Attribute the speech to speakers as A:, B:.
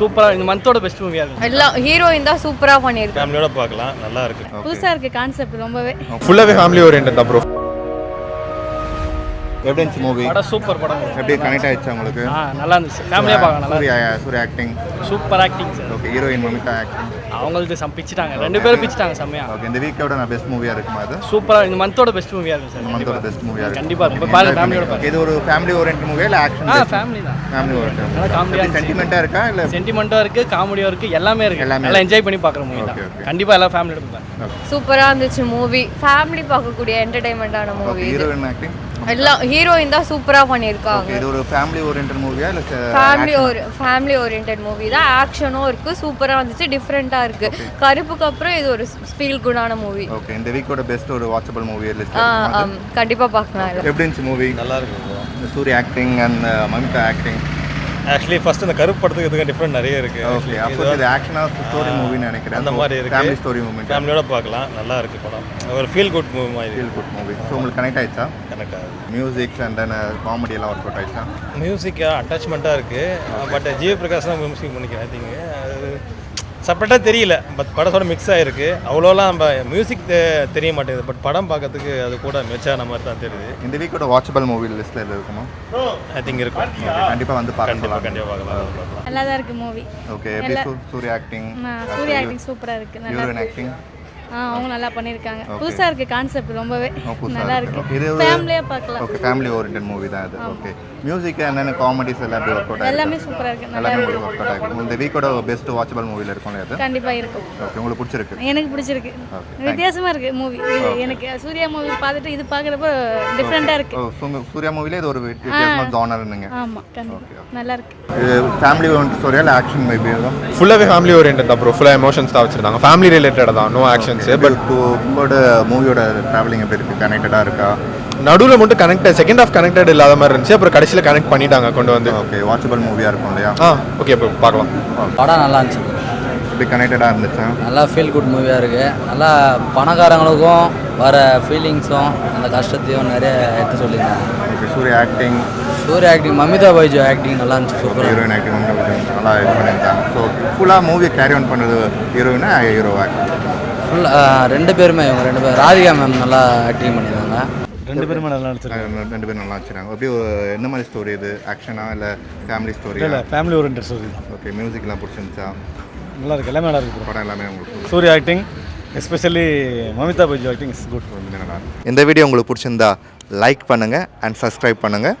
A: சூப்பரா இந்த மந்தோட பெஸ்ட் மூவியா இருக்கு.
B: எல்லாம் ஹீரோயின் தான் சூப்பரா பண்ணிருக்கு.
C: ஃபேமிலியோட பார்க்கலாம், நல்லா இருக்கு.
B: புதுசா இருக்கு கான்செப்ட் ரொம்பவே.
D: ஃபுல்லாவே ஃபேமிலி ஓரியன்டட் தான் ப்ரோ.
E: எப்படி இருந்துச்சு மூவி?
A: படம் சூப்பர் படம்.
E: எப்படி கனெக்ட் ஆயிடுச்சு உங்களுக்கு?
A: நல்லா இருந்துச்சு. ஃபேமிலியா பார்க்கலாம். நல்லா
E: Suriya acting
A: super acting sir.
E: Okay. Heroine Mamitha acting
A: அவங்களுக்கு பிச்சிட்டாங்க. ரெண்டு பேரும் பிச்சிட்டாங்க செம்மையா.
E: ஓகே. இந்த வீக்கோட நான் பெஸ்ட் மூவியா இருக்குமா அது?
A: சூப்பரா இந்த மந்தோட பெஸ்ட் மூவியா இருக்கு சார்.
E: மந்தோட பெஸ்ட் மூவியா இருக்கு.
A: கண்டிப்பா ரொம்ப பாருங்க ஃபேமிலியோட பாருங்க.
E: இது ஒரு ஃபேமிலி ஓரியன்டட் மூவியா இல்ல ஆக்ஷன்?
A: ஃபேமிலி தான்.
E: Family oriented.
A: நல்லா காமெடியா
E: சென்டிமெண்டா இருக்கா இல்ல?
A: சென்டிமெண்டா இருக்கு, காமெடியா இருக்கு, எல்லாமே இருக்கு. நல்லா என்ஜாய் பண்ணி பார்க்குற மூவி தான். கண்டிப்பா எல்லா ஃபேமிலியோட பாருங்க.
B: சூப்பரா இருந்துச்சு மூவி. ஃபேமிலி பார்க்கக்கூடிய என்டர்டெயின்மெண்டான மூவி.
E: ஹீரோயின் ஆக்டிங்
B: எல்லாம் ஹீரோயின் தான் சூப்பரா பண்ணிருக்காங்க.
E: இது ஒரு ஃபேமிலி ஓரியன்டட் மூவியா இல்ல
B: ஃபேமிலி ஓரியன்டட் மூவி தான். ஆக்ஷனும் இருக்கு, சூப்பரா வந்துச்சு, டிஃபரெண்டா இருக்கு. கருப்புக்கு அப்புறம் இது ஒரு ஃபீல் குடான மூவி.
E: ஓகே. இந்த வீக்கோட பெஸ்ட் ஒரு வாட்சபிள் மூவி லிஸ்ட்
B: கண்டிப்பா பார்க்கலாம்.
E: எப்படி இருந்துச்சு மூவி?
C: நல்லா இருக்கு.
E: இந்த Suriya acting and Mamitha acting
C: actually first இந்த கருப்பு படத்துக்கு இதுக்கு டிஃப்ரெண்ட் நிறைய இருக்கு.
E: ஓகே. அப்போ இது ஆக்ஷனா ஸ்டோரி மூவின்னு நினைக்கிறேன்.
C: அந்த மாதிரி இருக்கு.
E: Family story movie.
C: ஃபேமிலியோட பார்க்கலாம், நல்லா இருக்கு படம். ஒரு ஃபீல் குட் மூவி மாதிரி.
E: Feel good movie. ஸோ உங்களுக்கு கனெக்ட் ஆயிடுச்சா?
C: கனெக்ட் ஆகுது.
E: மியூசிக் அண்ட் தென் காமெடி எல்லாம் ஒர்க் அவுட் ஆயிடுச்சா?
C: மியூசிக்காக அட்டாச்மெண்ட்டாக இருக்கு. பட் ஜிவி பிரகாஷ் தான் மியூசிக் பண்ணிக்கிறேன். ஐ திங்க் அது செப்பரேட்டாக தெரியல. பட் படத்தோட மிக்ஸ் ஆகிருக்கு. அவ்வளோலாம் நம்ம மியூசிக் தெரிய மாட்டேங்குது. பட் படம் பார்க்கறதுக்கு அது கூட மெச்சான மாதிரி தான் தெரியுது.
E: இந்த வீக்கோட வாட்சபிள் மூவி லிஸ்ட்டில் எது இருக்குமா?
C: ஐ திங்க் இருக்கும்.
E: கண்டிப்பாக வந்து
C: கண்டிப்பாக
E: பார்க்கலாம்.
C: பார்க்கலாம்.
B: நல்லா தான் இருக்கு மூவி.
E: ஓகே. எப்படி சூர்யா ஆக்டிங்?
B: சூர்யா ஆக்டிங் சூப்பரா இருக்கு.
E: ஹீரோயின் ஆக்டிங்
B: அவங்க நல்லா பண்ணிருக்காங்க. புதுசா இருக்கு கான்செப்ட் ரொம்பவே நல்லா இருக்கு.
E: இது
B: ஃபேமிலியா பார்க்கலாம்.
E: ஓகே. ஃபேமிலி ஓரியன்டட் மூவி தான் இது. Okay. Music and then comedies எல்லாம் எப்படி ஒர்க் அவுட் ஆயிருக்கு?
B: எல்லாமே சூப்பரா இருக்கு. நல்லா
E: எல்லாமே
B: இருக்கு.
E: ஒர்க் அவுட் ஆயிருக்கு. இந்த வீக்கோட பெஸ்ட் வாட்சபிள் மூவில இருக்கும்ல அது?
B: கண்டிப்பா இருக்கும்.
E: ஓகே. உங்களுக்கு பிடிச்சிருக்கு?
B: எனக்கு பிடிச்சிருக்கு.
E: Okay,
B: வித்தியாசமா இருக்கு மூவி. எனக்கு சூர்யா மூவி பார்த்துட்டு இது பார்க்கறப்ப டிஃபரெண்டா இருக்கு.
E: சூர்யா மூவில இது ஒரு வித்தியாசமான ஜானர்னுங்க.
B: ஆமா கண்டிப்பா நல்லா இருக்கு.
E: இது ஃபேமிலி ஓரியன்டட் ஸ்டோரியா இல்ல ஆக்ஷன் மேபி தான்?
D: ஃபுல்லாவே ஃபேமிலி ஓரியன்டட் தான் ப்ரோ. ஃபுல்லா எமோஷன்ஸ் தான் வச்சிருக்காங்க. ஃபேமிலி ரிலேட்டட் தான், நோ ஆக்ஷன்ஸ். பட்
E: உங்களோட மூவியோட டிராவலிங் எப்படி இருக்கு? கனெக்டடா இருக்கா?
D: நடுவில் மட்டும் கனெக்டட், செகண்ட் ஆஃப் கனெக்டட் இல்லாத மாதிரி இருந்துச்சு. அப்புறம் கடைசியில் கனெக்ட் பண்ணிட்டாங்க கொண்டு வந்து.
E: ஓகே. வாட்சபிள் மூவியா இருக்கும் இல்லையா?
D: ஓகே. இப்போ பார்க்கலாம்.
F: படம் நல்லா இருந்துச்சு.
E: எப்படி கனெக்டடா இருந்துச்சா?
F: நல்லா ஃபீல் குட் மூவியாக இருக்குது. நல்லா பணக்காரங்களுக்கும் வர ஃபீலிங்ஸும் அந்த கஷ்டத்தையும் நிறைய எடுத்து சொல்லியிருந்தாங்க.
E: Okay. Suriya acting
F: Mamitha Baiju acting நல்லா இருந்துச்சு. சூப்பராக.
E: ஹீரோயின் ஆக்டிங் நல்லா இது பண்ணியிருந்தாங்க. ஸோ ஃபுல்லாக மூவியை கேரி ஆன் பண்ணுறது ஹீரோயினா ஹீரோ ஆக்டிங்?
F: ரெண்டு பேருமே, இவங்க ரெண்டு பேரும் ராதிகா மேம் நல்லா ஆக்டிங் பண்ணியிருந்தாங்க.
C: ரெண்டு பேருமே நல்லா நடிச்சிருக்காங்க.
E: ரெண்டு பேரும் நல்லா வச்சுருக்காங்க. அப்படியே என்ன மாதிரி ஸ்டோரி இது? ஆக்ஷனா இல்லை ஃபேமிலி ஸ்டோரி?
C: இல்லை, ஃபேமிலி ஓரியன்டட் ஸ்டோரி தான்.
E: ஓகே. மியூசிக்லாம் பிடிச்சிருந்துச்சா?
C: நல்லா இருக்கு. எல்லாமே நல்லா இருக்கு.
E: படம் எல்லாமே உங்களுக்கு?
C: Suriya acting especially Mamitha Baiju acting is good.
E: நல்லா. இந்த வீடியோ உங்களுக்கு பிடிச்சிருந்தா லைக் பண்ணுங்கள் அண்ட் சப்ஸ்கிரைப் பண்ணுங்கள்.